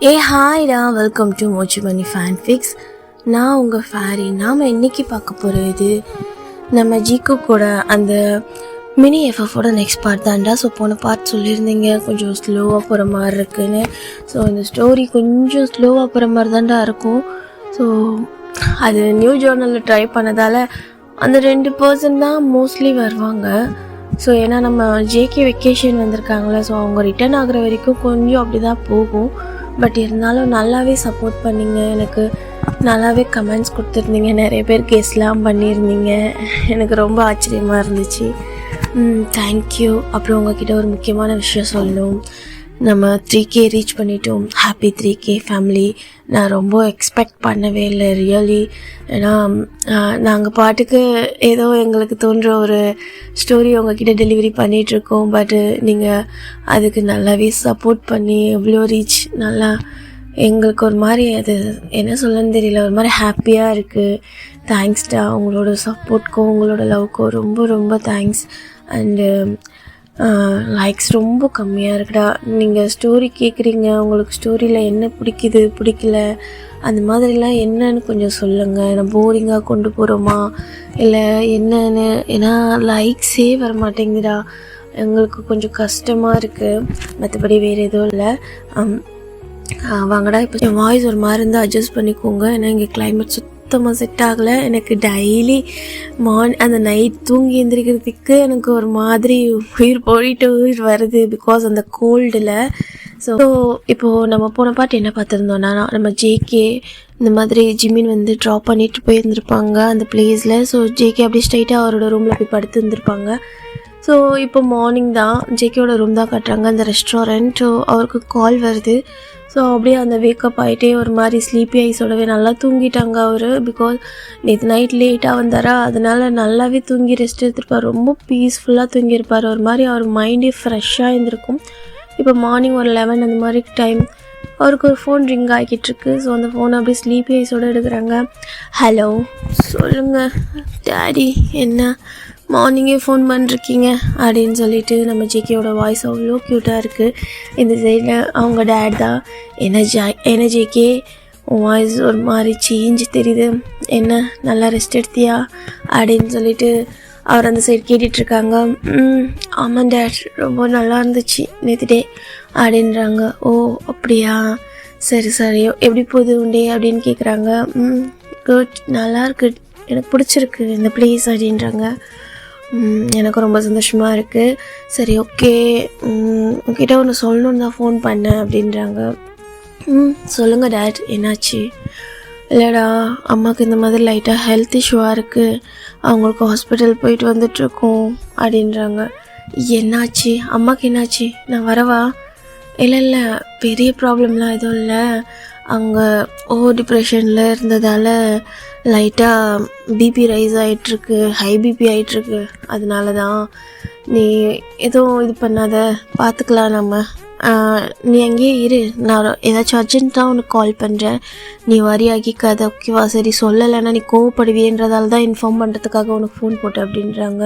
ஹாய்டா, welcome to மோச்சி மணி ஃபேன்ஃபிக்ஸ். நான் உங்கள் fairy. நாம் இன்றைக்கி பார்க்க போகிறது நம்ம ஜிக்கு கூட அந்த மினி எஃப்எஃபோட நெக்ஸ்ட் பார்ட் தான்டா. ஸோ போன பார்ட் சொல்லியிருந்தீங்க கொஞ்சம் ஸ்லோவாக போகிற மாதிரி இருக்குன்னு. ஸோ இந்த ஸ்டோரி கொஞ்சம் ஸ்லோவாக போகிற மாதிரி தான்டா இருக்கும். ஸோ அது நியூ ஜேர்னலில் ட்ரை பண்ணதால் அந்த 2% தான் மோஸ்ட்லி வருவாங்க. ஸோ ஏன்னா நம்ம ஜேகே வெக்கேஷன் வந்திருக்காங்களே, ஸோ அவங்க ரிட்டர்ன் ஆகிற வரைக்கும் கொஞ்சம் அப்படி தான் போகும். பட் இருந்தாலும் நல்லாவே சப்போர்ட் பண்ணிங்க, எனக்கு நல்லாவே கமெண்ட்ஸ் கொடுத்துருந்தீங்க, நிறைய பேர் கெஸ்லாம் பண்ணியிருந்தீங்க. எனக்கு ரொம்ப ஆச்சரியமாக இருந்துச்சு. தேங்க்யூ. அப்புறம் உங்ககிட்ட ஒரு முக்கியமான விஷயம் சொல்லணும். நம்ம 3K ரீச் பண்ணிட்டோம். Happy 3K family. நான் ரொம்ப எக்ஸ்பெக்ட் பண்ணவே இல்லை ரியலி. ஏன்னா நாங்கள் பாட்டுக்கு ஏதோ எங்களுக்கு தோன்ற ஒரு ஸ்டோரி உங்ககிட்ட டெலிவரி பண்ணிகிட்ருக்கோம். பட்டு நீங்கள் அதுக்கு நல்லாவே சப்போர்ட் பண்ணி எவ்வளோ ரீச் நல்லா எங்களுக்கு ஒரு மாதிரி அது என்ன சொல்லணும்னு தெரியல, ஒரு மாதிரி ஹாப்பியாக இருக்குது. தேங்க்ஸ்டா. உங்களோட சப்போர்ட்க்கும் உங்களோட லவ்க்கும் ரொம்ப ரொம்ப தேங்க்ஸ். அண்டு லைக்ஸ் ரொம்ப கம்மியாக இருக்குடா. நீங்கள் ஸ்டோரி கேட்குறீங்க, உங்களுக்கு ஸ்டோரியில் என்ன பிடிக்கல அந்த மாதிரிலாம் என்னன்னு கொஞ்சம் சொல்லுங்கள். நான் போரிங்காக கொண்டு போகிறோமா இல்லை என்னன்னு, ஏன்னா லைக்ஸே வர மாட்டேங்குதுடா. எங்களுக்கு கொஞ்சம் கஷ்டமாக இருக்குது. மற்றபடி வேறு எதுவும் இல்லை. வாங்கடா. இப்போ என் வாய்ஸ் ஒரு மாதிரி இருந்தால் அட்ஜஸ்ட் பண்ணிக்கோங்க. ஏன்னா இங்கே கிளைமேட் சுத்தமாக செட் ஆகலை. எனக்கு டெய்லி அந்த நைட் தூங்கி எந்திரிக்கிறதுக்கு எனக்கு ஒரு மாதிரி உயிர் வருது, பிகாஸ் அந்த கோல்டில். ஸோ இப்போது நம்ம போன பாட்டு என்ன பார்த்துருந்தோன்னா, நம்ம ஜேகே இந்த மாதிரி ஜிம்மின் வந்து ட்ராப் பண்ணிட்டு போயிருந்துருப்பாங்க அந்த பிளேஸில். ஸோ ஜேகே அப்படியே ஸ்ட்ரைட்டாக அவரோட ரூமில் போய் படுத்து இருந்திருப்பாங்க. ஸோ இப்போ மார்னிங் தான் ஜேகேயோட ரூம் தான் காட்டுறாங்க, அந்த ரெஸ்டாரண்ட். ஸோ அவருக்கு கால் வருது. ஸோ அப்படியே அந்த வேக்கப் ஆகிட்டே ஒரு மாதிரி ஸ்லீப்பி ஐஸோடவே நல்லா தூங்கிட்டாங்க அவர். பிகாஸ் நேற்று நைட் லேட்டாக வந்தாரா, அதனால் நல்லாவே தூங்கி ரெஸ்ட் எடுத்துருப்பார். ரொம்ப பீஸ்ஃபுல்லாக தூங்கியிருப்பார். ஒரு மாதிரி அவர் மைண்டே ஃப்ரெஷ்ஷாக இருந்திருக்கும். இப்போ மார்னிங் ஒரு 11 அந்த மாதிரி டைம் அவருக்கு ஒரு ஃபோன் ரிங் ஆகிட்டுருக்கு. ஸோ அந்த ஃபோனை அப்படியே ஸ்லீப்பி ஐஸோடு எடுக்கிறாங்க. ஹலோ, சொல்லுங்கள் டேடி, என்ன மார்னிங்கே ஃபோன் பண்ணிருக்கீங்க அப்படின்னு சொல்லிட்டு நம்ம ஜேகேயோட வாய்ஸ் அவ்வளோ க்யூட்டாக இருக்குது. இந்த சைடில் அவங்க டேட் தான். என்ன ஜேகே, உன் வாய்ஸ் ஒரு மாதிரி சேஞ்ச் தெரியுது, என்ன நல்லா ரெஸ்ட் எடுத்தியா அப்படின்னு சொல்லிட்டு அவர் அந்த சைடு கேட்டுட்ருக்காங்க. ஆமாம் டேட், ரொம்ப நல்லா இருந்துச்சு நேற்று டே அப்படின்றாங்க. ஓ அப்படியா, சரி சரி, எப்படி போகுது உண்டே அப்படின்னு கேட்குறாங்க. குட், நல்லா இருக்கு, எனக்கு பிடிச்சிருக்கு இந்த பிளேஸ் அப்படின்றாங்க. எனக்கு ரொம்ப சந்தோஷமாக இருக்குது. சரி ஓகே, உங்ககிட்ட ஒன்று சொல்லணுன்னு தான் ஃபோன் பண்ணேன் அப்படின்றாங்க. சொல்லுங்கள் டேட், என்னாச்சு? இல்லைடா, அம்மாவுக்கு இந்த மாதிரி லைட்டாக ஹெல்த் இஷ்யூவாக இருக்குது, அவங்களுக்கு ஹாஸ்பிட்டல் போயிட்டு வந்துட்ருக்கோம் அப்படின்றாங்க. என்னாச்சு அம்மாவுக்கு, என்னாச்சு? நான் வரவா? இல்லை பெரிய ப்ராப்ளம்லாம் எதுவும் இல்லை. அவங்க டிப்ரெஷனில் இருந்ததால் லைட்டாக பிபி ரைஸ் ஆகிட்டுருக்கு, ஹை பிபி ஆகிட்டுருக்கு. அதனால தான் நீ எதுவும் இது பண்ணாத, பார்த்துக்கலாம் நம்ம. நீ அங்கேயே இரு, நான் ஏதாச்சும் அர்ஜென்ட்டாக உனக்கு கால் பண்ணுறேன், நீ வரி ஆகிக்காத, ஓகேவா? சரி, சொல்லலைன்னா நீ கோவப்படுவியன்றதால தான் இன்ஃபார்ம் பண்ணுறதுக்காக உனக்கு ஃபோன் போட்டேன் அப்படின்றாங்க.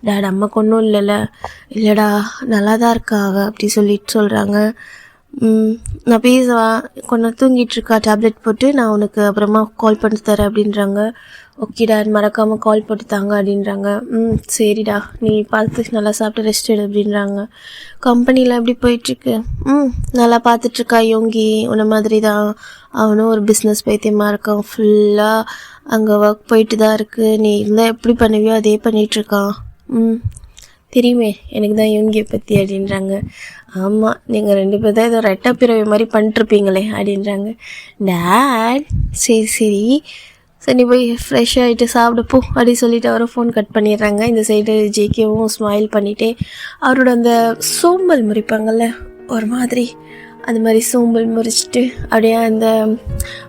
டேட், அம்மாக்கு ஒன்றும் இல்லைடா, நல்லா தான் இருக்கா அவ அப்படி சொல்கிறாங்க. நான் பேசுவா, கொஞ்சம் தூங்கிட்டுருக்கா, டேப்லெட் போட்டு நான் உனக்கு அப்புறமா கால் பண்ணி தரேன் அப்படின்றாங்க. ஓகே டேட், மறக்காமல் கால் போட்டு தாங்க அப்படின்றாங்க. சரிடா, நீ பார்த்து நல்லா சாப்பிட்டு ரெஸ்ட் எடு அப்படின்றாங்க. கம்பெனியில் எப்படி போயிட்டுருக்கு? நல்லா பார்த்துட்ருக்கா யோங்கி, உன்ன மாதிரி தான் அவனும் ஒரு பிஸ்னஸ் பைத்தியமாக இருக்கான். ஃபுல்லாக அங்கே ஒர்க் போயிட்டு தான் இருக்குது. நீ இருந்தால் எப்படி பண்ணுவியோ அதே பண்ணிகிட்ருக்கான். தெரியுமே எனக்கு தான் யோங்கியை பற்றி அப்படின்றாங்க. ஆமாம், நீங்கள் 2 பேர் தான் ஏதோ ரெட்டை பிறவை மாதிரி பண்ணிட்டுருப்பீங்களே அப்படின்றாங்க. டேட், சரி நீ போய் ஃப்ரெஷ் ஆகிட்டு சாப்பிடப்போ அப்படின்னு சொல்லிட்டு அவரை ஃபோன் கட் பண்ணிடுறாங்க. இந்த சைடு ஜேகேவும் ஸ்மைல் பண்ணிவிட்டு அவரோட அந்த சோம்பல் முறிப்பாங்கள்ல ஒரு மாதிரி, அந்த மாதிரி சோம்பல் முறிச்சிட்டு அப்படியே அந்த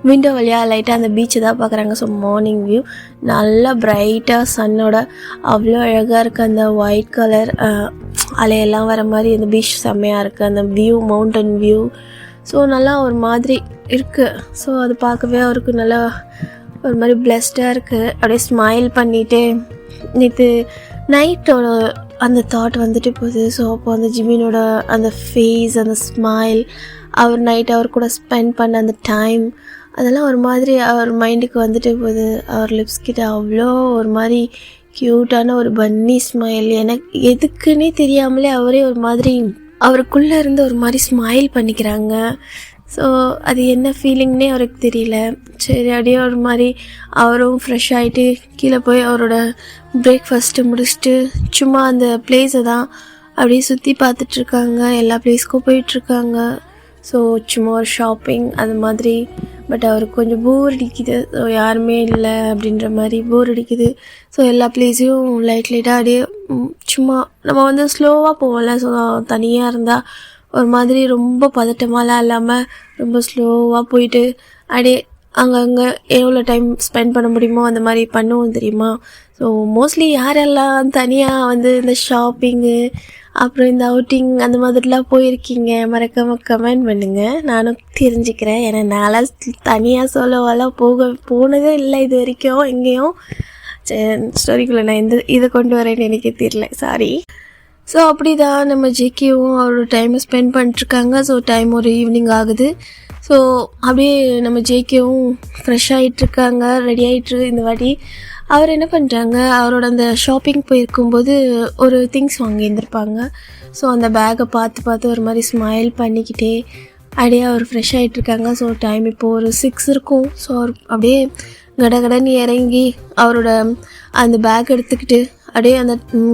விண்டோ வழியாக லைட்டாக அந்த பீச்சை தான் பார்க்குறாங்க. ஸோ மார்னிங் வியூ நல்லா பிரைட்டாக சன்னோட அவ்வளோ அழகாக இருக்குது. அந்த ஒயிட் கலர் அலையெல்லாம் வர மாதிரி அந்த பீச் செம்மையாக இருக்குது. அந்த வியூ, மவுண்டன் வியூ, ஸோ நல்லா ஒரு மாதிரி இருக்குது. ஸோ அது பார்க்கவே அவருக்கு நல்லா ஒரு மாதிரி பிளஸ்டாக இருக்குது. அப்படியே ஸ்மைல் பண்ணிவிட்டு நேற்று நைட்டோட அந்த தாட் வந்துட்டு போகுது. ஸோ அப்போ அந்த ஜிமினோட அந்த ஃபேஸ், அந்த ஸ்மைல், அவர் நைட் அவர் கூட ஸ்பெண்ட் பண்ண அந்த டைம் அதெல்லாம் ஒரு மாதிரி அவர் மைண்டுக்கு வந்துட்டு போகுது. அவர் லிப்ஸ் கிட்ட அவ்வளோ ஒரு மாதிரி க்யூட்டான ஒரு பன்னி ஸ்மைல். எனக்கு எதுக்குன்னே தெரியாமலே அவரே ஒரு மாதிரி அவருக்குள்ளே இருந்து ஒரு மாதிரி ஸ்மைல் பண்ணிக்கிறாங்க. ஸோ அது என்ன ஃபீலிங்னே அவருக்கு தெரியல. சரி அப்படியே ஒரு மாதிரி அவரும் ஃப்ரெஷ் ஆகிட்டு கீழே போய் அவரோட பிரேக்ஃபாஸ்ட்டு முடிச்சுட்டு சும்மா அந்த பிளேஸை தான் அப்படியே சுற்றி பார்த்துட்ருக்காங்க. எல்லா பிளேஸ்க்கும் போயிட்டுருக்காங்க. ஸோ சும்மா ஒரு ஷாப்பிங் அது மாதிரி. பட் அவருக்கு கொஞ்சம் போர் அடிக்குது. ஸோ யாருமே இல்லை அப்படின்ற மாதிரி போர் அடிக்குது. ஸோ எல்லா பிளேஸையும் லைட்டாக அப்படியே சும்மா நம்ம வந்து ஸ்லோவாக போவோம்ல. ஸோ தனியாக இருந்தால் ஒரு மாதிரி ரொம்ப பதட்டமாலாம் இல்லாமல் ரொம்ப ஸ்லோவாக போயிட்டு அப்படியே அங்கங்கே எவ்வளோ டைம் ஸ்பெண்ட் பண்ண முடியுமோ அந்த மாதிரி பண்ணுவோம் தெரியுமா. ஸோ மோஸ்ட்லி யாரெல்லாம் தனியாக வந்து இந்த ஷாப்பிங்கு அப்புறம் இந்த அவுட்டிங் அந்த மாதிரிலாம் போயிருக்கீங்க மறக்காமல் கமெண்ட் பண்ணுங்கள், நானும் தெரிஞ்சுக்கிறேன். ஏன்னா நான்லாம் தனியாக சொல்லவெல்லாம் போனதே இல்லை இது வரைக்கும் எங்கேயும். ஸ்டோரிக்குள்ளே நான் இதை கொண்டு வரேன்னு எனக்கு தெரியல, சாரி. ஸோ அப்படி தான் நம்ம ஜேகேவும் அவரோட டைமை ஸ்பெண்ட் பண்ணிட்டுருக்காங்க. ஸோ டைம் ஒரு ஈவினிங் ஆகுது. ஸோ அப்படியே நம்ம ஜேகேவும் ஃப்ரெஷ் ஆகிட்டுருக்காங்க, ரெடி ஆகிட்டு. இந்த வாட்டி அவர் என்ன பண்ணுறாங்க, அவரோட அந்த ஷாப்பிங் போயிருக்கும்போது ஒரு திங்ஸ் வாங்கியிருந்திருப்பாங்க. ஸோ அந்த பேக்கை பார்த்து ஒரு மாதிரி ஸ்மைல் பண்ணிக்கிட்டே அப்படியே அவர் ஃப்ரெஷ் ஆகிட்ருக்காங்க. ஸோ டைம் இப்போது ஒரு 6 இருக்கும். ஸோ அவர் அப்படியே கடகடன்னு இறங்கி அவரோட அந்த பேக் எடுத்துக்கிட்டு அப்படியே அந்த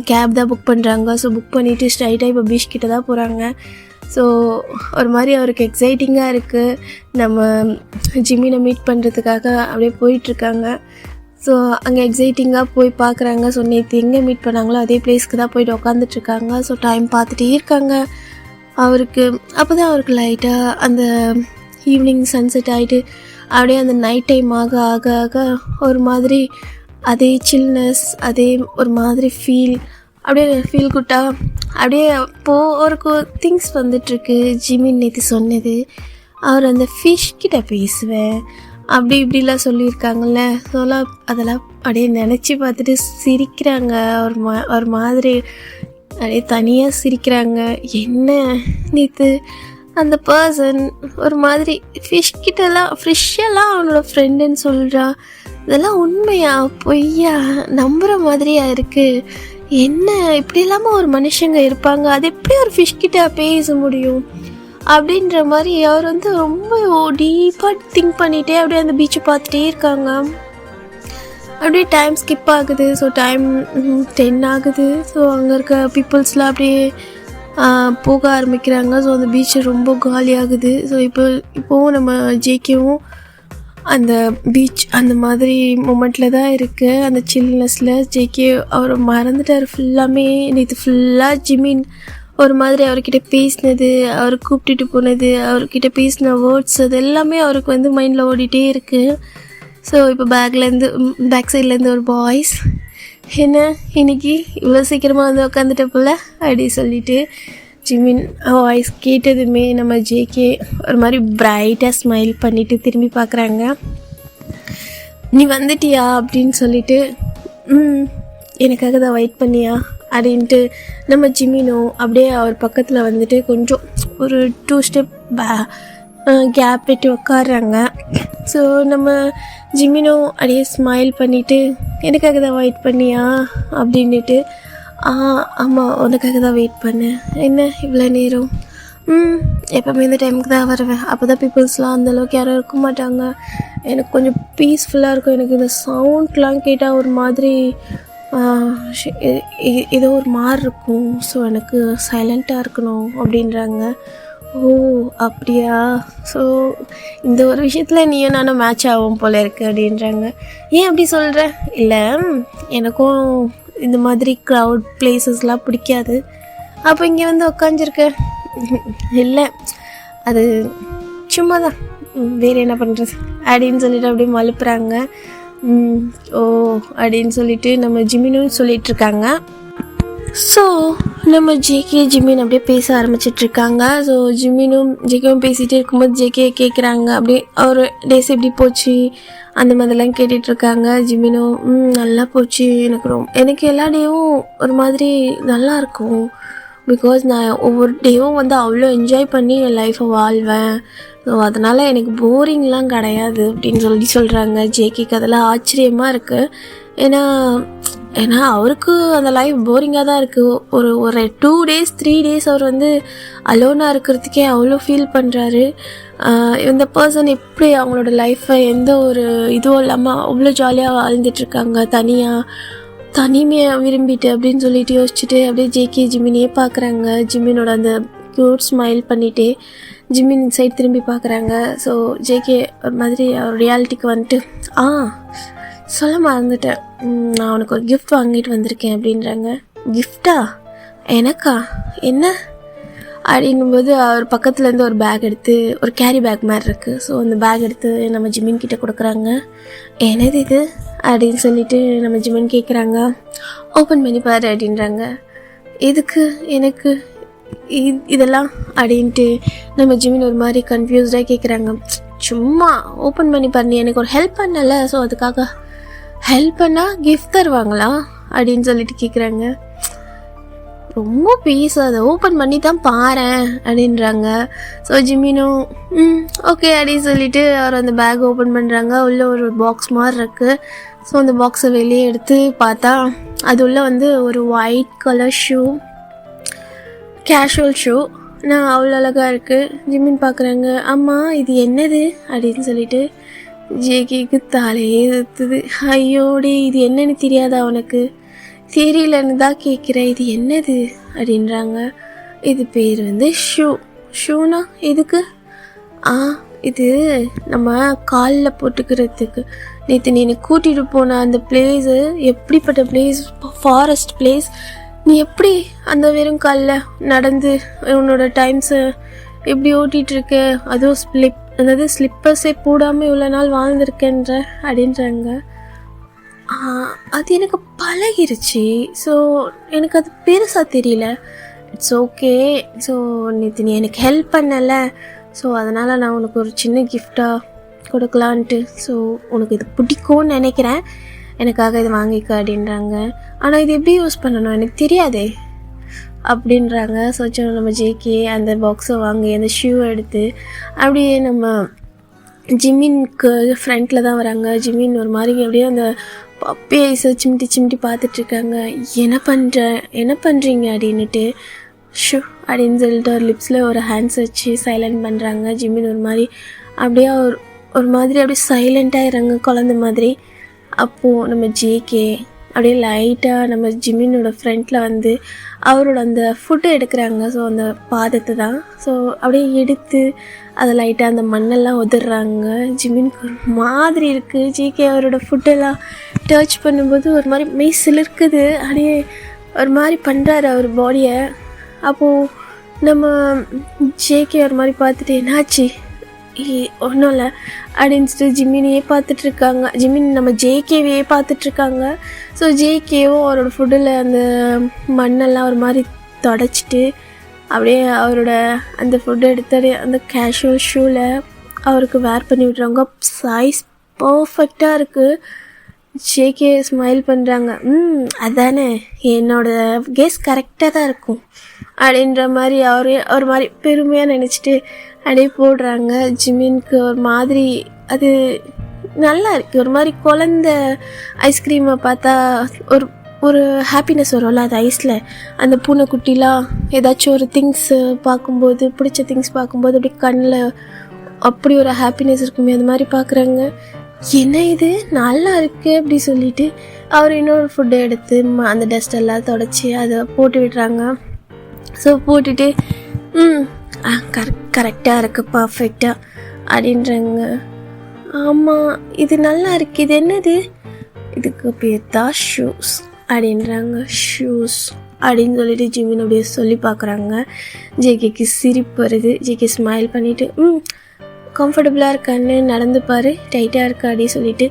கேப் தான் புக் பண்ணுறாங்க. ஸோ புக் பண்ணிவிட்டு ஸ்ட்ரைட்டாக இப்போ பீச் கிட்ட தான் போகிறாங்க. ஸோ ஒரு மாதிரி அவருக்கு எக்ஸைட்டிங்காக இருக்குது. நம்ம ஜிம்மினை மீட் பண்ணுறதுக்காக அப்படியே போயிட்டுருக்காங்க. ஸோ அங்கே எக்ஸைட்டிங்காக போய் பார்க்குறாங்க. ஸோ நேற்று எங்கே மீட் பண்ணாங்களோ அதே பிளேஸ்க்கு தான் போயிட்டு உக்காந்துட்ருக்காங்க. ஸோ டைம் பார்த்துட்டே இருக்காங்க. அவருக்கு அப்போ தான் அவருக்கு லைட்டாக அந்த ஈவினிங் சன்செட் ஆகிட்டு அப்படியே அந்த நைட் டைம் ஆக ஆக ஆக ஒரு மாதிரி அதே சில்னஸ், அதே ஒரு மாதிரி ஃபீல் குட்டாக அப்படியே அவருக்கு திங்ஸ் வந்துட்டுருக்கு. ஜிமின் நேற்று சொன்னது, அவர் அந்த ஃபிஷ் கிட்ட பேசுவேன் அப்படி இப்படிலாம் சொல்லியிருக்காங்கல்ல. ஸோலாம் அதெல்லாம் அப்படியே நினச்சி பார்த்துட்டு சிரிக்கிறாங்க. ஒரு மாதிரி அப்படியே தனியாக சிரிக்கிறாங்க. என்ன நேற்று அந்த பர்சன் ஒரு மாதிரி ஃபிஷ்ஷெல்லாம் அவனோட ஃப்ரெண்டுன்னு சொல்கிறா. இதெல்லாம் உண்மையா பொய்யா நம்புகிற மாதிரியா இருக்குது. என்ன இப்படி இல்லாமல் ஒரு மனுஷங்க இருப்பாங்க, அது எப்படி ஒரு ஃபிஷ்கிட்ட பேச முடியும் அப்படின்ற மாதிரி அவர் வந்து ரொம்ப டீப்பாக திங்க் பண்ணிகிட்டே அப்படியே அந்த பீச்சை பார்த்துட்டே இருக்காங்க. அப்படியே டைம் ஸ்கிப் ஆகுது. ஸோ டைம் 10 ஆகுது. ஸோ அங்கே இருக்க பீப்புள்ஸ்லாம் அப்படியே போக ஆரம்பிக்கிறாங்க. ஸோ அந்த பீச் ரொம்ப காலியாகுது. ஸோ இப்போவும் நம்ம ஜேகேவும் அந்த பீச் அந்த மாதிரி மொமெண்ட்டில் தான் இருக்குது. அந்த சில்னஸில் ஜேகே அவர் மறந்துட்டார் ஃபுல்லாமே. நேற்று ஃபுல்லாக ஜிமின் ஒரு மாதிரி அவர்கிட்ட பேசினது, அவர் கூப்பிட்டுட்டு போனது, அவர்கிட்ட பேசின வேர்ட்ஸ் அது எல்லாமே அவருக்கு வந்து மைண்டில் ஓடிட்டே இருக்குது. ஸோ இப்போ பேக் சைட்லேருந்து ஒரு பாய்ஸ், என்ன இன்னைக்கு இவ்வளோ சீக்கிரமாக வந்து உட்காந்துட்ட போல அப்படி சொல்லிட்டு ஜிமின் வாய்ஸ் கேட்டதுமே நம்ம ஜேகே ஒரு மாதிரி பிரைட்டாக ஸ்மைல் பண்ணிவிட்டு திரும்பி பார்க்குறாங்க. நீ வந்துட்டியா அப்படின்னு சொல்லிட்டு, எனக்காக தான் வெயிட் பண்ணியா அப்படின்ட்டு நம்ம ஜிமினும் அப்படியே அவர் பக்கத்தில் வந்துட்டு கொஞ்சம் ஒரு 2 ஸ்டெப் கேப் விட்டு உட்காடுறாங்க. ஸோ நம்ம ஜிமினும் அப்படியே ஸ்மைல் பண்ணிவிட்டு, எனக்காக தான் வெயிட் பண்ணியா அப்படின்ட்டு, ஆமாம் உனக்காக தான் வெயிட் பண்ணேன், என்ன இவ்வளோ நேரம்? எப்போவுமே இந்த டைமுக்கு தான் வருவேன், அப்போ தான் பீப்புள்ஸ்லாம் அந்தளவுக்கு யாரும் இருக்க மாட்டாங்க, எனக்கு கொஞ்சம் பீஸ்ஃபுல்லாக இருக்கும், எனக்கு இந்த சவுண்ட்லாம் கேட்டால் ஒரு மாதிரி ஏதோ ஒரு மாதிரி இருக்கும், ஸோ எனக்கு சைலண்ட்டாக இருக்கணும் அப்படின்றாங்க. ஓ அப்படியா, ஸோ இந்த ஒரு விஷயத்தில் நீயும் நானும் மேட்ச் ஆகும் போல இருக்கு அப்படின்றாங்க. ஏன் அப்படி சொல்கிறேன்? இல்லை, எனக்கும் இந்த மாதிரி க்ரௌட் பிளேசஸ்லாம் பிடிக்காது, அப்போ இங்கே வந்து உக்காந்துருக்க. இல்லை அது சும்மா தான், வேறு என்ன பண்ணுறது அப்படின்னு சொல்லிட்டு அப்படியே மழுப்புறாங்க. ஓ அப்படின்னு சொல்லிட்டு நம்ம ஜிமினும் சொல்லிகிட்ருக்காங்க. ஸோ நம்ம ஜிமின் அப்படியே பேச ஆரம்பிச்சிட்ருக்காங்க. ஸோ ஜேகேவும் பேசிகிட்டே இருக்கும்போது ஜேகே கேட்குறாங்க, அப்படியே அவர் டேஸ் எப்படி போச்சு அந்த மாதிரிலாம் கேட்டுட்ருக்காங்க. ஜிமினும் நல்லா போச்சு, எனக்கு எல்லா டேவும் ஒரு மாதிரி நல்லாயிருக்கும், பிகாஸ் நான் ஒவ்வொரு டேவும் வந்து அவ்வளோ என்ஜாய் பண்ணி என் லைஃப்பை வாழ்வேன். ஸோ அதனால் எனக்கு போரிங்லாம் கிடையாது அப்படின்னு சொல்கிறாங்க. ஜேகேக்கு அதெல்லாம் ஆச்சரியமாக இருக்குது. ஏன்னா அவருக்கு அந்த லைஃப் போரிங்காக தான் இருக்குது. ஒரு 2 days 3 days அவர் வந்து அலோனாக இருக்கிறதுக்கே அவ்வளோ ஃபீல் பண்ணுறாரு. இந்த பர்சன் எப்படி அவங்களோட லைஃப்பை எந்த ஒரு இதுவும் இல்லாமல் அவ்வளோ ஜாலியாக வாழ்ந்துட்டுருக்காங்க, தனிமையை விரும்பிட்டு அப்படின்னு சொல்லிட்டு யோசிச்சுட்டு அப்படியே ஜேகே ஜிமினியே பார்க்குறாங்க. ஜிமினோட அந்த க்யூட் ஸ்மைல் பண்ணிகிட்டே ஜிமின் சைட் திரும்பி பார்க்குறாங்க. ஸோ ஜேகே ஒரு மாதிரி அவர் ரியாலிட்டிக்கு வந்துட்டு சொல்ல மறந்துட்டேன், நான் அவனுக்கு ஒரு கிஃப்ட் வாங்கிட்டு வந்திருக்கேன் அப்படின்றாங்க. கிஃப்டா? எனக்கா? என்ன அப்படிங்கும்போது அவர் பக்கத்துலேருந்து ஒரு பேக் எடுத்து, ஒரு கேரி பேக் மாதிரி இருக்குது. ஸோ அந்த பேக் எடுத்து நம்ம ஜிமின் கிட்டே கொடுக்குறாங்க. என்னது இது அப்படின்னு சொல்லிட்டு நம்ம ஜிமின் கேட்குறாங்க. ஓப்பன் பண்ணி பாரு அப்படின்றாங்க. எதுக்கு எனக்கு இதெல்லாம் அப்படின்ட்டு நம்ம ஜிமின் ஒரு மாதிரி கன்ஃபியூஸ்டாக கேட்குறாங்க. சும்மா ஓப்பன் பண்ணி பாரு, எனக்கு ஒரு ஹெல்ப் பண்ணலை, ஸோ அதுக்காக. ஹெல்ப் பண்ணால் கிஃப்ட் தருவாங்களா அப்படின்னு சொல்லிட்டு கேட்குறாங்க. ரொம்ப பீஸ், அதை ஓப்பன் பண்ணி தான் பாரேன் அப்படின்றாங்க. ஸோ ஜிமினும் ஓகே அப்படின்னு சொல்லிட்டு அவர் அந்த பேக் ஓப்பன் பண்ணுறாங்க. உள்ளே ஒரு பாக்ஸ் மாதிரி இருக்குது. ஸோ அந்த பாக்ஸை வெளியே எடுத்து பார்த்தா அது உள்ளே வந்து ஒரு white colour shoe, casual shoe. நான் அவ்வளோ அழகாக இருக்குது. ஜிமின் பார்க்குறாங்க. அம்மா இது என்னது அப்படின்னு சொல்லிட்டு ஜேகேக்கு தலையே சுற்றுது. ஐயோடி, இது என்னன்னு தெரியாதா உனக்கு? தெரியலன்னு தான் கேட்குறேன், இது என்னது அப்படின்றாங்க. இது பேர் வந்து ஷூனா எதுக்கு? இது நம்ம காலில் போட்டுக்கிறதுக்கு. நேற்று நீ என்னை கூட்டிகிட்டு போன அந்த பிளேஸு எப்படிப்பட்ட பிளேஸ், ஃபாரஸ்ட் பிளேஸ். நீ எப்படி அந்த வெறும் காலில் நடந்து உன்னோட டைம்ஸை எப்படி ஓட்டிகிட்ருக்க, அதுவும் அதாவது ஸ்லிப்பர்ஸே போடாமல் இவ்வளோ நாள் வாழ்ந்துருக்கேன்ற அப்படின்றாங்க. அது எனக்கு பழகிருச்சு. ஸோ எனக்கு அது பெருசாக தெரியல. It's okay. ஸோ நேற்று நீ எனக்கு ஹெல்ப் பண்ணலை, ஸோ அதனால் நான் உனக்கு ஒரு சின்ன கிஃப்டாக கொடுக்கலான்ட்டு. ஸோ உனக்கு இது பிடிக்கும்னு நினைக்கிறேன், எனக்காக இது வாங்கிக்க அப்படின்றாங்க. ஆனால் இது எப்படி யூஸ் பண்ணணும் எனக்கு தெரியாதே அப்படின்றாங்க. ஸோ நம்ம ஜேகே அந்த பாக்ஸை வாங்கி அந்த ஷூ எடுத்து அப்படியே நம்ம ஜிமின்க்கு ஃப்ரண்ட்டில் தான் வராங்க. ஜிமின் ஒரு மாதிரி அப்படியே அந்த பப்பி ஐஸை சிமிட்டி பார்த்துட்ருக்காங்க. என்ன பண்ணுறீங்க அப்படின்னுட்டு ஷூ அப்படின்னு சொல்லிட்டு ஒரு லிப்ஸில் ஒரு ஹேண்ட்ஸ் வச்சு சைலண்ட் பண்ணுறாங்க. ஜிமின் ஒரு மாதிரி அப்படியே ஒரு மாதிரி அப்படியே சைலண்ட்டாகிறாங்க குழந்த மாதிரி. அப்போது நம்ம ஜேகே அப்படியே லைட்டாக நம்ம ஜிமினோட ஃப்ரண்ட்டில் வந்து அவரோட அந்த ஃபுட்டு எடுக்கிறாங்க. ஸோ அந்த பாதத்தை தான். ஸோ அப்படியே எடுத்து அதை லைட்டாக அந்த மண்ணெல்லாம் உதறாங்க. ஜிமினுக்கு ஒரு மாதிரி இருக்குது. ஜேகே அவரோட ஃபுட்டெல்லாம் டச் பண்ணும்போது ஒரு மாதிரி மெய் சிலிர்க்குது. அப்படியே ஒரு மாதிரி பண்ணுறாரு அவர் பாடியை. அப்போது நம்ம ஜேகே ஒரு மாதிரி பார்த்துட்டு என்னாச்சு, ஒன்றும் இல்லை அப்படின்ட்டு ஜிமினியே பார்த்துட்ருக்காங்க. ஜிமின் நம்ம ஜேகேவையே பார்த்துட்ருக்காங்க. ஸோ ஜேகேவும் அவரோட ஃபுட்டில் அந்த மண்ணெல்லாம் ஒரு மாதிரி தொடச்சிட்டு அப்படியே அவரோட அந்த ஃபுட்டை எடுத்து அந்த கேஷுவல் ஷூவில் அவருக்கு வேர் பண்ணி விட்றாங்க. சைஸ் பர்ஃபெக்டாக இருக்குது. ஜேகே ஸ்மைல் பண்ணுறாங்க. அதானே, என்னோடய கெஸ் கரெக்டாக தான் இருக்கும் அப்படின்ற மாதிரி ஒரு மாதிரி பெருமையாக நினச்சிட்டு அப்படியே போடுறாங்க. ஜிமினுக்கு ஒரு மாதிரி அது நல்லா இருக்குது. ஒரு மாதிரி குழந்த ஐஸ்கிரீமை பார்த்தா ஒரு ஹாப்பினஸ் வரும்ல, அது ஐஸில் அந்த பூனைக்குட்டிலாம் ஏதாச்சும் ஒரு திங்ஸு பார்க்கும்போது, பிடிச்ச திங்ஸ் பார்க்கும்போது அப்படி கண்ணில் அப்படி ஒரு ஹாப்பினஸ் இருக்குமே, அது மாதிரி பார்க்குறாங்க. என்ன இது நல்லா இருக்குது அப்படி சொல்லிட்டு அவர் இன்னொரு ஃபுட்டை எடுத்து அந்த டஸ்ட் எல்லாம் தொடச்சி அதை போட்டு விடுறாங்க. ஸோ போட்டுட்டு கரெக்டாக இருக்குது, பர்ஃபெக்டாக அப்படின்றாங்க. ஆமாம், இது நல்லா இருக்குது. இது என்னது? இதுக்கு பேர் தான் ஷூஸ் அப்படின்றாங்க. ஷூஸ் அப்படின்னு சொல்லிட்டு ஜிமின் அப்படியே சொல்லி பார்க்குறாங்க. ஜேகேக்கு சிரிப்பு வருது. ஜேகே ஸ்மைல் பண்ணிவிட்டு கம்ஃபர்டபுளாக இருக்கான்னு நடந்து பாரு, டைட்டாக இருக்கா அப்படின்னு சொல்லிட்டு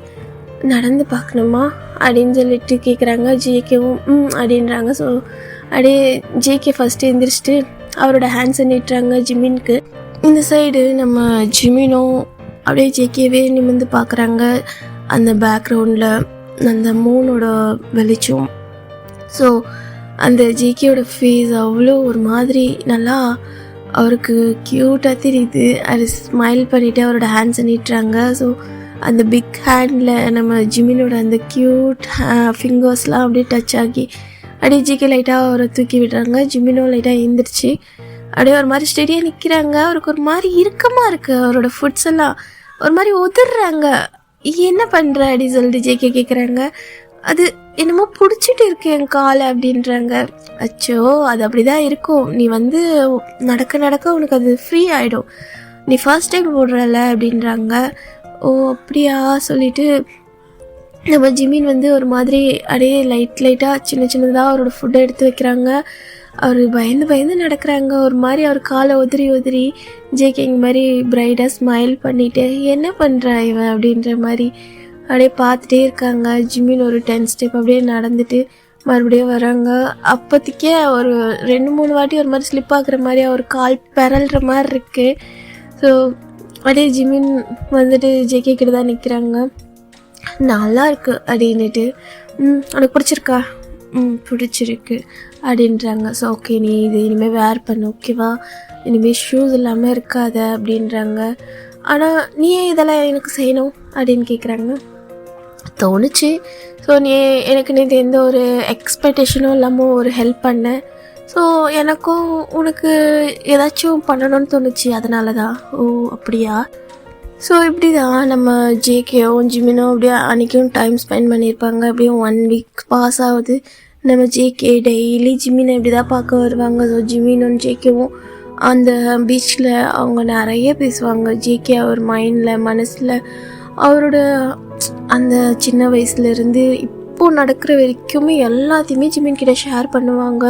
நடந்து பார்க்கணுமா அப்படின்னு சொல்லிட்டு கேட்குறாங்க. ஜேகேவும் அப்படின்றாங்க. ஸோ அப்படியே ஜேகே ஃபஸ்ட்டு எந்திரிச்சிட்டு அவரோட ஹேண்ட்ஸை நீட்டுறாங்க ஜிமினுக்கு. இந்த சைடு நம்ம ஜிமினும் அப்படியே ஜேகேவே நிமிர்ந்து பார்க்குறாங்க. அந்த பேக்ரவுண்டில் அந்த மூனோட வெளிச்சம். ஸோ அந்த ஜேகேயோட ஃபேஸ் அவ்வளோ ஒரு மாதிரி நல்லா அவருக்கு க்யூட்டாக தெரியுது. அது ஸ்மைல் பண்ணிவிட்டு அவரோட ஹேண்ட்ஸை நீட்டுறாங்க. ஸோ அந்த பிக் ஹேண்டில் நம்ம ஜிமினோட அந்த க்யூட் ஃபிங்கர்ஸ்லாம் அப்படியே டச் ஆகி அப்படியே ஜேகே லைட்டாக அவரை தூக்கி விடுறாங்க. ஜிமினோ லைட்டாக எழுந்திரிச்சு அப்படியே ஒரு மாதிரி ஸ்டெடியாக நிற்கிறாங்க. அவருக்கு ஒரு மாதிரி இறுக்கமாக இருக்குது. அவரோட ஃபுட்ஸ் எல்லாம் ஒரு மாதிரி உதிர்றாங்க. என்ன பண்ணுற அப்படின்னு சொல்லிட்டு ஜேகே கேட்குறாங்க. அது என்னமோ பிடிச்சிட்டு இருக்கு என் காலை அப்படின்றாங்க. அச்சோ, அது அப்படி தான் இருக்கும். நீ வந்து நடக்க நடக்க உனக்கு அது ஃப்ரீ ஆகிடும். நீ ஃபர்ஸ்ட் டைம் போடுறல அப்படின்றாங்க. ஓ அப்படியா சொல்லிட்டு நம்ம ஜிமின் வந்து ஒரு மாதிரி அப்படியே லைட்டாக சின்னதாக அவரோட ஃபுட்டை எடுத்து வைக்கிறாங்க. அவர் பயந்து நடக்கிறாங்க. ஒரு மாதிரி அவர் காலை உதிரி ஜேகேங்க மாதிரி பிரைட்டாக ஸ்மைல் பண்ணிவிட்டு என்ன பண்ணுறா இவன் அப்படின்ற மாதிரி அப்படியே பார்த்துட்டே இருக்காங்க. ஜிமின் ஒரு 10 ஸ்டெப் அப்படியே நடந்துட்டு மறுபடியும் வராங்க. அப்போதைக்கே ஒரு 2-3 வாட்டி ஒரு மாதிரி ஸ்லிப் ஆகுற மாதிரி அவர் கால் பெறல்ற மாதிரி இருக்குது. ஸோ அப்படியே ஜிமின் வந்துட்டு ஜேகே கிட்ட தான் நிற்கிறாங்க. நல்லா இருக்குது அப்படின்ட்டு உனக்கு பிடிச்சிருக்கா? பிடிச்சிருக்கு அப்படின்றாங்க. ஸோ ஓகே, நீ இது இனிமேல் வேர் பண்ணு, ஓகேவா? இனிமேல் ஷூஸ் இல்லாமல் இருக்காத அப்படின்றாங்க. ஆனால் நீ ஏன் இதெல்லாம் எனக்கு செய்யணும் அப்படின்னு கேட்குறாங்க. தோணுச்சு. ஸோ நீ எனக்கு நேற்று எந்த ஒரு எக்ஸ்பெக்டேஷனும் இல்லாமல் ஒரு ஹெல்ப் பண்ணேன். ஸோ எனக்கும் உனக்கு ஏதாச்சும் பண்ணணும்னு தோணுச்சு, அதனால தான். ஓ அப்படியா? ஸோ இப்படி தான் நம்ம ஜேகேவும் ஜிமினும் அப்படியே அன்றைக்கும் டைம் ஸ்பெண்ட் பண்ணியிருப்பாங்க. அப்படியும் 1 வீக் பாஸ் ஆகுது. நம்ம ஜேகே டெய்லி ஜிமினை இப்படி தான் பார்க்க வருவாங்க. ஸோ ஜிமினும் ஜேகேவும் அந்த பீச்சில் அவங்க நிறைய பேசுவாங்க. ஜேகே அவர் மைண்டில் மனசில் அவரோட அந்த சின்ன வயசுலேருந்து இப்போது நடக்கிற வரைக்குமே எல்லாத்தையுமே ஜிமின் கிட்ட ஷேர் பண்ணுவாங்க.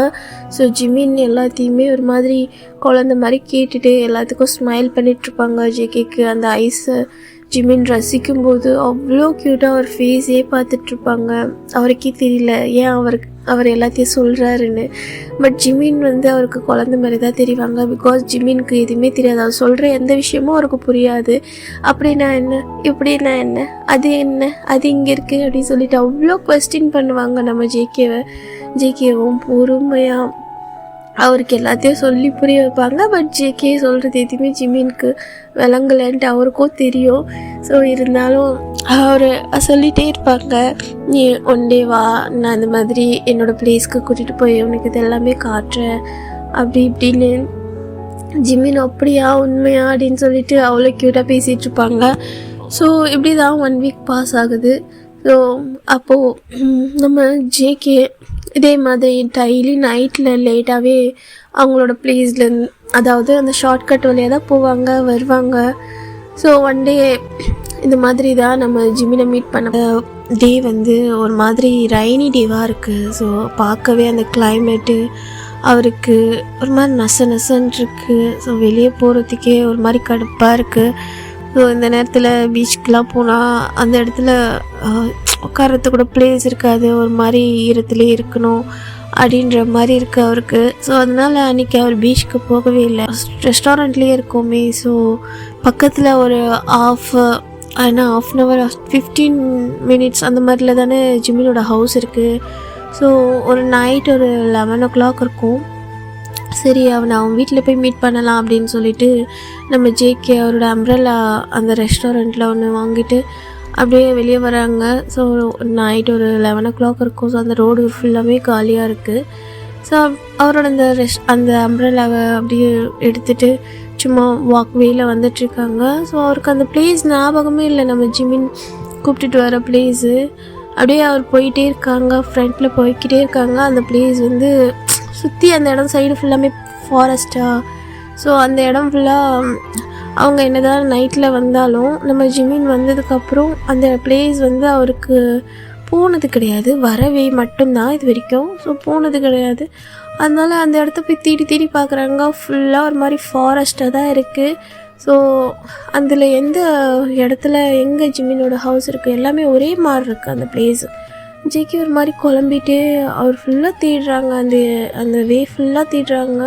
ஸோ ஜிமின் எல்லாத்தையுமே ஒரு மாதிரி குழந்த மாதிரி கேட்டுட்டு எல்லாத்துக்கும் ஸ்மைல் பண்ணிகிட்ருப்பாங்க. ஜேகேக்கு அந்த ஐஸை ஜிமின் ரசிக்கும்போது அவ்வளோ க்யூட்டாக அவர் ஃபேஸே பார்த்துட்ருப்பாங்க. அவருக்கே தெரியல ஏன் அவர் எல்லாத்தையும் சொல்கிறாருன்னு. பட் ஜிமின் வந்து அவருக்கு குழந்த மாதிரி தான் தெரிவாங்க. பிகாஸ் ஜிமினுக்கு எதுவுமே தெரியாது. அவர் சொல்கிற எந்த விஷயமும் அவருக்கு புரியாது. அப்படின்னா என்ன, இப்படின்னா என்ன, அது என்ன, அது இங்கே இருக்குது அப்படின்னு சொல்லிட்டு அவ்வளோ கொஸ்டின் பண்ணுவாங்க நம்ம ஜேகேவும் பொறுமையாக அவருக்கு எல்லாத்தையும் சொல்லி புரிய வைப்பாங்க. பட் ஜேகே சொல்கிறது எதுவுமே ஜிமினுக்கு விளங்கலைன்ட்டு அவருக்கும் தெரியும். ஸோ இருந்தாலும் அவர் சொல்லிகிட்டே இருப்பாங்க, நீ ஒன் டே வா, நான் அந்த மாதிரி என்னோடய பிளேஸ்க்கு கூட்டிகிட்டு போய் உனக்கு இது எல்லாமே காட்டுறேன் அப்படி இப்படின்னு. ஜிமின் அப்படியா உண்மையா அப்படின்னு சொல்லிட்டு அவ்வளோ க்யூட்டாக பேசிகிட்டு இருப்பாங்க. ஸோ இப்படி தான் 1 வீக் பாஸ் ஆகுது. ஸோ அப்போது நம்ம ஜேகே இதே மாதிரி டெய்லி நைட்டில் லேட்டாகவே அவங்களோட பிளேஸ்லேருந்து, அதாவது அந்த ஷார்ட்கட் வழியாக தான் போவாங்க வருவாங்க. ஸோ ஒன் டே இந்த மாதிரி தான் நம்ம ஜிமினை மீட் பண்ண டே வந்து ஒரு மாதிரி ரைனி டேவாக இருக்குது. ஸோ பார்க்கவே அந்த கிளைமேட்டு அவருக்கு ஒரு மாதிரி நசன்னு இருக்குது. ஸோ வெளியே போகிறதுக்கே ஒரு மாதிரி கடுப்பாக இருக்குது. ஸோ இந்த நேரத்தில் பீச்சுக்கெலாம் போனால் அந்த இடத்துல உட்காரத்து கூட பிளேஸ் இருக்காது, ஒரு மாதிரி ஈரத்துலேயே இருக்கணும் அப்படின்ற மாதிரி இருக்குது அவருக்கு. ஸோ அதனால் அன்றைக்கி அவர் பீச்சுக்கு போகவே இல்லை, ரெஸ்டாரண்ட்லேயே இருக்கோமே. ஸோ பக்கத்தில் ஒரு half அன் ஹவர் 15 மினிட்ஸ் அந்த மாதிரில தானே ஜிமினோட ஹவுஸ் இருக்குது. ஸோ ஒரு நைட் ஒரு 11 o'clock இருக்கும். சரி அவன் வீட்டில் போய் மீட் பண்ணலாம் அப்படின்னு சொல்லிட்டு நம்ம ஜேகே அவரோட அம்ப்ரெல்லா அந்த ரெஸ்டாரண்ட்டில் ஒன்று வாங்கிட்டு அப்படியே வெளியே வராங்க. ஸோ நைட் ஒரு 11 o'clock இருக்கும். ஸோ அந்த ரோடு ஃபுல்லாகவே காலியாக இருக்குது. ஸோ அவரோட அந்த அம்ப்ரெல்லாவை அப்படியே எடுத்துகிட்டு சும்மா வாக்வேயில் வந்துட்டுருக்காங்க. ஸோ அவருக்கு அந்த பிளேஸ் ஞாபகமே இல்லை, நம்ம ஜிமின் கூப்பிட்டுட்டு வர பிளேஸு. அப்படியே அவர் போயிட்டே இருக்காங்க, ஃப்ரண்ட்டில் போய்கிட்டே இருக்காங்க. அந்த பிளேஸ் வந்து சுற்றி அந்த இடம் சைடு ஃபுல்லாமே ஃபாரஸ்ட்டாக. ஸோ அந்த இடம் ஃபுல்லாக அவங்க என்னதான் நைட்டில் வந்தாலும் நம்ம ஜிமின் வந்ததுக்கப்புறம் அந்த பிளேஸ் வந்து அவருக்கு போனது கிடையாது, வரவே மட்டும்தான் இது வரைக்கும். ஸோ போனது கிடையாது. அதனால் அந்த இடத்த போய் தேடி பார்க்குறாங்க. ஃபுல்லாக ஒரு மாதிரி ஃபாரஸ்ட்டாக தான் இருக்குது. ஸோ அதில் எந்த இடத்துல எங்கே ஜிமினோட ஹவுஸ் இருக்குது எல்லாமே ஒரே மாதிரி இருக்குது அந்த பிளேஸு. ஜேகே ஒரு மாதிரி குழம்பிட்டு அவர் ஃபுல்லாக தேடுறாங்க, அந்த வே ஃபுல்லாக தேடுறாங்க.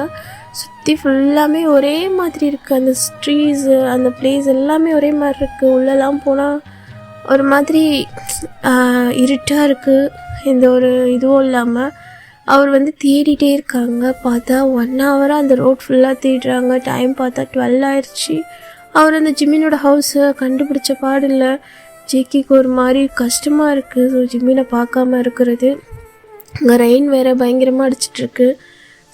சுற்றி ஃபுல்லாமே ஒரே மாதிரி இருக்குது, அந்த ட்ரீஸு அந்த பிளேஸ் எல்லாமே ஒரே மாதிரி இருக்குது. உள்ளெல்லாம் போனால் ஒரு மாதிரி இருட்டாக இருக்குது, எந்த ஒரு இதுவும் இல்லாமல். அவர் வந்து தேடிட்டே இருக்காங்க. பார்த்தா 1 ஹவராக அந்த ரோட் ஃபுல்லாக தேடுறாங்க. டைம் பார்த்தா 12 ஆயிடுச்சு. அவர் அந்த ஜிமினோட ஹவுஸை கண்டுபிடிச்ச பாடில்லை. ஜேக்கிக்கு ஒரு மாதிரி கஷ்டமாக இருக்குது. ஸோ ஜிமினை பார்க்காம இருக்கிறது. அங்கே ரெயின் வேறு பயங்கரமாக அடிச்சிட்ருக்கு.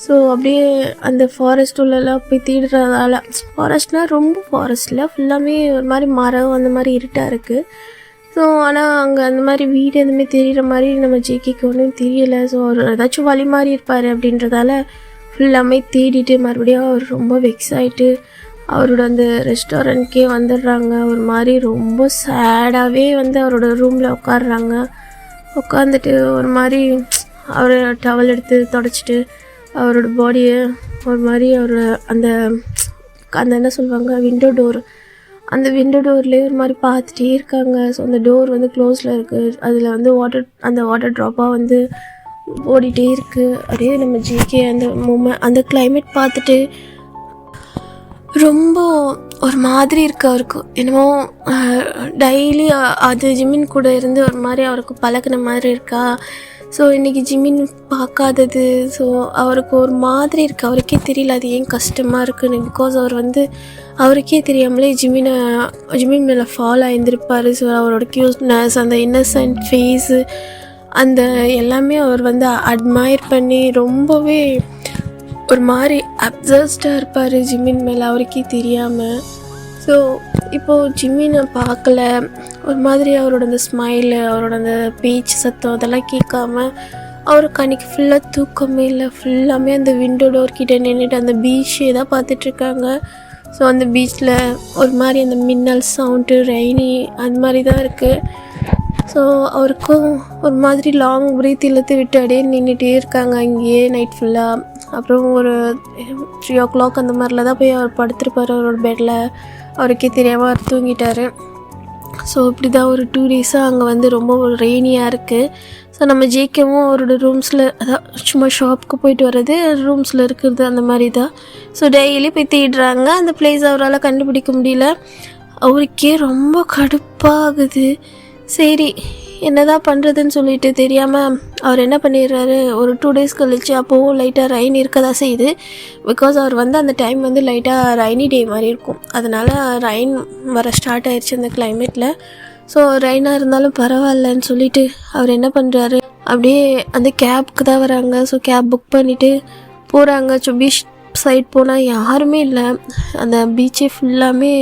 ஸோ அப்படியே அந்த ஃபாரஸ்ட் உள்ளலாம் போய் தேடுறதால, ஃபாரஸ்ட்னால் ரொம்ப ஃபாரஸ்ட்டில் ஃபுல்லாமே ஒரு மாதிரி மரம் அந்த மாதிரி இருட்டாக இருக்குது. ஸோ ஆனால் அங்கே அந்த மாதிரி வீடு எதுவுமே தெரிகிற மாதிரி நம்ம ஜேக்கிக்கு ஒன்றும் தெரியலை. ஸோ அவர் ஏதாச்சும் வழி மாதிரி இருப்பார் அப்படின்றதால ஃபுல்லாமே தேடிட்டு மறுபடியும் அவர் ரொம்ப வெக்ஸ் ஆகிட்டு அவரோட அந்த ரெஸ்டாரண்ட்கே வந்துடுறாங்க. ஒரு மாதிரி ரொம்ப சேடாகவே வந்து அவரோட ரூமில் உட்காடுறாங்க. உட்காந்துட்டு ஒரு மாதிரி அவர் டவல் எடுத்து தொடச்சிட்டு அவரோட பாடியை ஒரு மாதிரி அவர் அந்த அந்த என்ன சொல்லுவாங்க விண்டோ டோர், அந்த விண்டோ டோர்லேயே ஒரு மாதிரி பார்த்துட்டே இருக்காங்க. ஸோ அந்த டோர் வந்து க்ளோஸில் இருக்குது. அதில் வந்து வாட்டர் ட்ராப்பாக வந்து ஓடிட்டே இருக்குது. அப்படியே நம்ம ஜேகே அந்த கிளைமேட் பார்த்துட்டு ரொம்ப ஒரு மாதிரி இருக்குது அவருக்கு. என்னமோ டெய்லி அது ஜிமின் கூட இருந்து ஒரு மாதிரி அவருக்கு பழகின மாதிரி இருக்கா. ஸோ இன்றைக்கி ஜிமின் பார்க்காதது, ஸோ அவருக்கு ஒரு மாதிரி இருக்குது. அவருக்கே தெரியல அது ஏன் கஷ்டமாக இருக்குன்னு. பிகாஸ் அவர் வந்து அவருக்கே தெரியாமலே ஜிமின் மேலே ஃபாலோ ஆகியிருந்திருப்பார். ஸோ அவரோட க்யூட்னஸ், அந்த இன்னசென்ட் ஃபேஸு, அந்த எல்லாமே அவர் வந்து அட்மையர் பண்ணி ரொம்பவே ஒரு மாதிரி அப்சஸ்டாக இருப்பார் ஜிமின் மேலே அவருக்கே தெரியாமல். ஸோ இப்போது ஜிமினை பார்க்கல, ஒரு மாதிரி அவரோட அந்த ஸ்மைலு, அவரோட அந்த பேச்சு சத்தம் அதெல்லாம் கேட்காம அவருக்கு அன்றைக்கி ஃபுல்லாக தூக்கமே இல்லை. ஃபுல்லாமே அந்த விண்டோ டோர் கிட்டே நின்றுட்டு அந்த பீச்சே தான் பார்த்துட்ருக்காங்க. ஸோ அந்த பீச்சில் ஒரு மாதிரி அந்த மின்னல் சவுண்டு, ரெய்னி அந்த மாதிரி தான் இருக்குது. ஸோ அவருக்கும் ஒரு மாதிரி லாங் பிரீத் இழுத்து விட்டு அப்படியே நின்றுட்டே இருக்காங்க அங்கேயே நைட் ஃபுல்லாக. அப்புறம் ஒரு 3 o'clock அந்த மாதிரில தான் போய் அவர் படுத்துருப்பார் அவரோட பெட்டில். அவருக்கே தெரியாமல் அவர் தூங்கிட்டார். ஸோ இப்படி தான் ஒரு 2 days-ஆக அங்கே வந்து ரொம்ப ஒரு ரெய்னியாக இருக்குது. ஸோ நம்ம ஜேகேவும் அவரோட ரூம்ஸில், அதான் சும்மா ஷாப்புக்கு போயிட்டு வர்றது, ரூம்ஸில் இருக்கிறது அந்த மாதிரி தான். ஸோ டெய்லி போய் தேடுறாங்க. அந்த பிளேஸ் அவரால் கண்டுபிடிக்க முடியல. அவருக்கே ரொம்ப கடுப்பாகுது. சரி என்னதான் பண்ணுறதுன்னு சொல்லிட்டு தெரியாமல் அவர் என்ன பண்ணிடுறாரு, ஒரு 2 days கழிச்சு அப்போவும் லைட்டாக ரெயின் இருக்க தான் செய்யுது. பிகாஸ் அவர் வந்து அந்த டைம் வந்து லைட்டாக ரெய்னி டே மாதிரி இருக்கும். அதனால் ரெயின் வர ஸ்டார்ட் ஆயிடுச்சு அந்த கிளைமேட்டில். ஸோ ரெயினாக இருந்தாலும் பரவாயில்லன்னு சொல்லிட்டு அவர் என்ன பண்ணுறாரு, அப்படியே அந்த கேப்க்கு தான் வராங்க. ஸோ கேப் புக் பண்ணிவிட்டு போகிறாங்க. ஸோ பீச் சைட் போனால் யாருமே இல்லை. அந்த பீச்சே ஃபுல்லாமே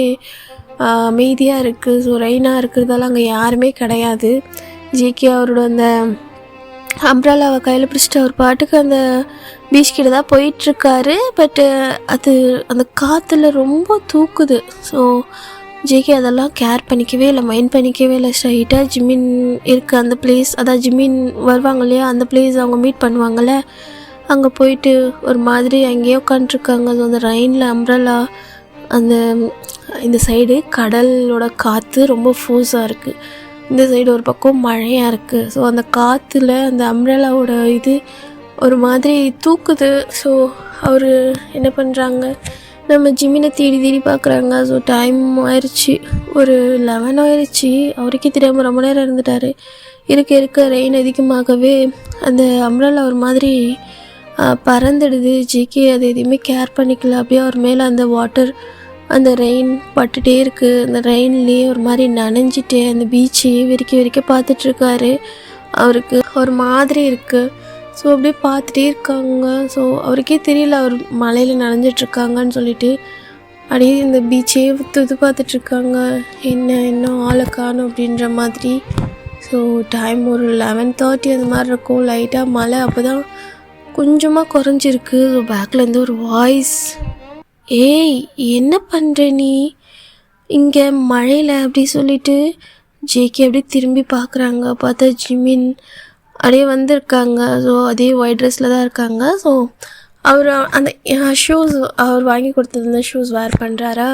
அமைதியாக இருக்குது. ஸோ ரெயினாக இருக்கிறதால அங்கே யாருமே கிடையாது. ஜேகே அவரோட அந்த அம்ப்ரல்லாவை கையில் பிடிச்சிட்டு அவர் பாட்டுக்கு அந்த பீச் கிட்ட தான் போயிட்டுருக்காரு. பட்டு அது அந்த காற்றுல ரொம்ப தூக்குது. ஸோ ஜேகே அதெல்லாம் கேர் பண்ணிக்கவே இல்லை, மைண்ட் பண்ணிக்கவே இல்லை. ஸ்ட்ரைட்டாக ஜிமின் இருக்க அந்த பிளேஸ், அதாவது ஜிமின் வருவாங்க இல்லையா அந்த பிளேஸ் அவங்க மீட் பண்ணுவாங்கள்ல, அங்கே போயிட்டு ஒரு மாதிரி அங்கேயே உட்காந்துருக்காங்க. ஸோ அந்த ரெயினில் அம்ப்ரல்லா, அந்த இந்த சைடு கடலோட காற்று ரொம்ப ஃபோர்ஸாக இருக்குது, இந்த சைடு ஒரு பக்கம் மழையாக இருக்குது. ஸோ அந்த காற்றுல அந்த அம்ப்ரல்லாவோட இது ஒரு மாதிரி தூக்குது. ஸோ அவர் என்ன பண்ணுறாங்க, நம்ம ஜிமினை தேடி பார்க்குறாங்க. ஸோ டைம் ஆயிடுச்சு, ஒரு 11 ஆயிடுச்சு. அவருக்கே தெரியாமல் ரொம்ப நேரம் இருந்துட்டார். இருக்க ரெயின் அதிகமாகவே அந்த அம்ப்ரல்லா ஒரு மாதிரி பறந்துடுது. ஜேகே அது எதுவுமே கேர் பண்ணிக்கல. அப்படியே அவர் மேலே அந்த வாட்டர், அந்த ரெயின் பட்டுகிட்டே இருக்குது. அந்த ரெயின்லேயே ஒரு மாதிரி நனைஞ்சிட்டு அந்த பீச்சையே வெறிக்க பார்த்துட்ருக்காரு. அவருக்கு ஒரு மாதிரி இருக்குது. ஸோ அப்படியே பார்த்துட்டே இருக்காங்க. ஸோ அவருக்கே தெரியல அவர் மலையில் நனைஞ்சிட்ருக்காங்கன்னு சொல்லிட்டு அப்படியே இந்த பீச்சையே இது பார்த்துட்ருக்காங்க. இன்னும் ஆளை காணும் அப்படின்ற மாதிரி. ஸோ டைம் ஒரு 11:30 அந்த மாதிரி இருக்கும். லைட்டாக மழை அப்போ தான் கொஞ்சமாக குறைஞ்சிருக்கு. ஸோ பேக்லேருந்து ஒரு வாய்ஸ், ஏய் என்ன பண்ணுற நீ இங்கே மழையில் அப்படி சொல்லிட்டு ஜேகே அப்படியே திரும்பி பார்க்குறாங்க. பார்த்தா ஜிமின் அப்படியே வந்திருக்காங்க. ஸோ அதே ஒயிட் ட்ரெஸ்ஸில் தான் இருக்காங்க. ஸோ அவர் அந்த ஷூஸ் அவர் வாங்கி கொடுத்துருந்த ஷூஸ் வேர் பண்ணுறாரா.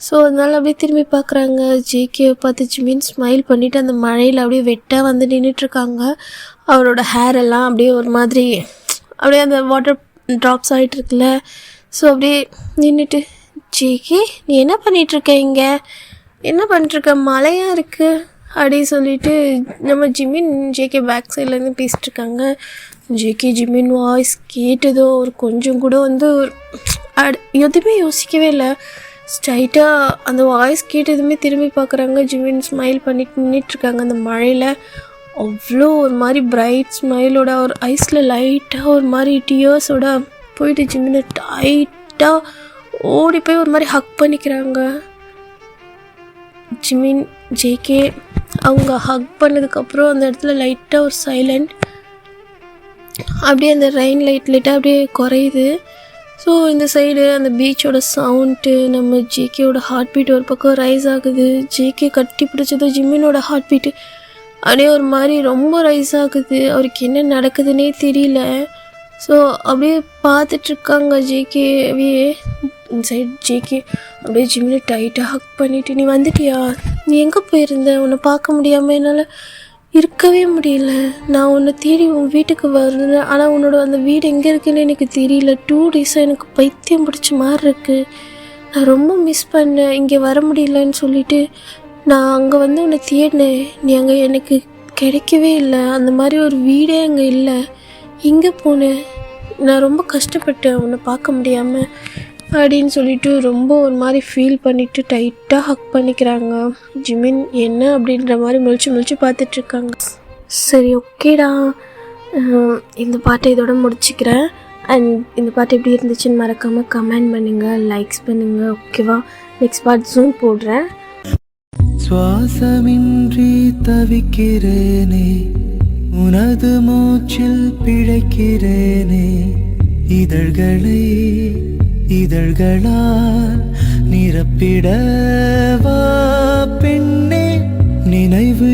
ஸோ அதனால் அப்படியே திரும்பி பார்க்குறாங்க. ஜேகே பார்த்து ஜிமின் ஸ்மைல் பண்ணிவிட்டு அந்த மழையில் அப்படியே வெட்டாக வந்து நின்றுட்டுருக்காங்க. அவரோட ஹேர் எல்லாம் அப்படியே ஒரு மாதிரி அப்படியே அந்த வாட்டர் ட்ராப்ஸ் ஆகிட்டு இருக்குல்ல. ஸோ அப்படியே நின்றுட்டு, ஜேகே நீ என்ன பண்ணிகிட்ருக்க, இங்கே என்ன பண்ணிட்டுருக்க, மழையாக இருக்குது அப்படின்னு சொல்லிட்டு நம்ம ஜிமின் ஜேகே பேக் சைட்லேருந்து பேசிட்டு இருக்காங்க. ஜேகே ஜிமின் வாய்ஸ் கேட்டதோ ஒரு கொஞ்சம் கூட வந்து எதுவுமே யோசிக்கவே இல்லை. ஸ்ட்ரைட்டாக அந்த வாய்ஸ் கேட்டதுமே திரும்பி பார்க்குறாங்க. ஜிமின் ஸ்மைல் பண்ணிட்டு நின்றுட்டுருக்காங்க அந்த மழையில். அவ்வளோ ஒரு மாதிரி பிரைட் ஸ்மைலோட ஒரு ஐஸில் லைட்டாக ஒரு மாதிரி டியர்ஸோட போயிட்டு ஜிமினை டைட்டாக ஓடி போய் ஒரு மாதிரி ஹக் பண்ணிக்கிறாங்க. ஜிமின் ஜேகே அவங்க ஹக் பண்ணதுக்கப்புறம் அந்த இடத்துல லைட்டாக ஒரு சைலண்ட், அப்படியே அந்த ரெயின் லைட்டாக அப்படியே குறையுது. ஸோ இந்த சைடு அந்த பீச்சோட சவுண்டு, நம்ம ஜேகேவோட ஹார்ட் பீட் ஒரு பக்கம் ரைஸ் ஆகுது. ஜேகே கட்டி பிடிச்சது ஜிமினோட ஹார்ட் பீட்டு அப்படியே ஒரு மாதிரி ரொம்ப ரைஸ் ஆகுது. அவருக்கு என்ன நடக்குதுன்னே தெரியல. ஸோ அப்படியே பார்த்துட்ருக்காங்க ஜேகேவே. இந்த சைடு ஜேகே அப்படியே ஜிமினை டைட்டாக ஹக் பண்ணிவிட்டு, நீ வந்துட்டியா, நீ எங்கே போயிருந்த, உன்னை பார்க்க முடியாமல் என்னால் இருக்கவே முடியல. நான் உன்னை தேடி உன் வீட்டுக்கு வருவேன், ஆனால் உன்னோட அந்த வீடு எங்கே இருக்குன்னு எனக்கு தெரியல. 2 டேஸாக எனக்கு பைத்தியம் பிடிச்ச மாதிரி இருக்குது. நான் ரொம்ப மிஸ் பண்ணேன், இங்கே வர முடியலன்னு சொல்லிட்டு நான் அங்கே வந்து உன்னை தேடினேன். நீ அங்கே எனக்கு கிடைக்கவே இல்லை. அந்த மாதிரி ஒரு வீடே அங்கே இல்லை. எங்கே போனேன், நான் ரொம்ப கஷ்டப்பட்டேன் உன்னை பார்க்க முடியாமல் அப்படின்னு சொல்லிட்டு ரொம்ப ஒரு மாதிரி ஃபீல் பண்ணிவிட்டு டைட்டாக ஹக் பண்ணிக்கிறாங்க. ஜிமின் என்ன அப்படின்ற மாதிரி முழிச்சு பார்த்துட்ருக்காங்க. சரி ஓகேடா, இந்த பாட்டை இதோட முடிச்சுக்கிறேன். அண்ட் இந்த பாட்டு எப்படி இருந்துச்சுன்னு மறக்காமல் கமெண்ட் பண்ணுங்கள், லைக்ஸ் பண்ணுங்கள். ஓகேவா, நெக்ஸ்ட் பார்ட் ஜூம் போடுறேன். சுவாசமின்றி தவிக்கிறேனே, உனது மூச்சில் பிழைக்கிறேனே, இதழ்களால் நிரப்பிடவா பெண்ணே, நினைவு